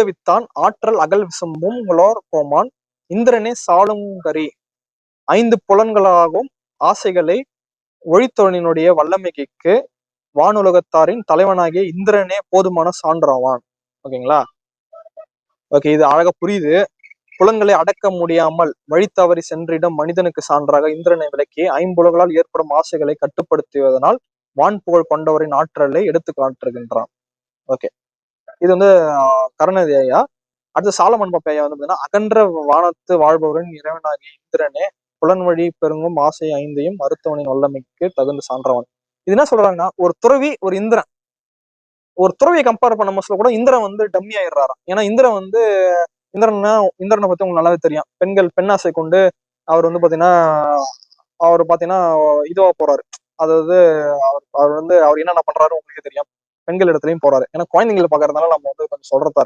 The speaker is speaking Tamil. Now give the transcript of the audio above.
வித்தான் ஆற்றல் அகல் விசும்பும் உங்களோர் கோமான் இந்திரனே சாளுங்கரி 5 புலன்களாகவும் ஆசைகளை ஒழித்தவனினுடைய வல்லமைக்கு வானுலகத்தாரின் தலைவனாகிய இந்திரனே போதுமான சான்றாவான். ஓகேங்களா? ஓகே, இது அழகா புரியுது. புலன்களை அடக்க முடியாமல் வழி தவறி சென்றிடும் மனிதனுக்கு சான்றாக இந்திரனை விளக்கி 5 ஏற்படும் ஆசைகளை கட்டுப்படுத்துவதனால் வான் புகழ் கொண்டவரின் ஆற்றலை எடுத்து காட்டுகின்றான். ஓகே, இது வந்து கருணாநிதி ஐயா. அடுத்து சாலமன் பாப்பா ஐயா வந்து பாத்தீங்கன்னா, அகன்ற வானத்து வாழ்பவரின் இறைவனாகிய இந்திரனே புலன் வழி பெருங்கும் ஆசை 5ஐயும் மருத்துவனின் வல்லமைக்கு தகுந்த சான்றவன். இது என்ன சொல்றாங்கன்னா, ஒரு துறவி ஒரு இந்திரன், ஒரு துறவியை கம்பேர் பண்ண மோஸ்ட்ல கூட இந்திரன் வந்து டம்மி ஆயிடுறாராம். ஏன்னா இந்திரன் வந்து இந்திரனை பத்தி உங்களுக்கு நல்லாவே தெரியும். பெண்ணாசை கொண்டு அவர் வந்து பாத்தீங்கன்னா இதுவா போறாரு. அதாவது அவர் வந்து அவர் என்னென்ன பண்றாரு உங்களுக்கே தெரியும். பெண்கள் இடத்துலயும் போறாரு. ஏன்னா குழந்தைங்களை பாக்குறதுனால நம்ம வந்து கொஞ்சம் சொல்றதா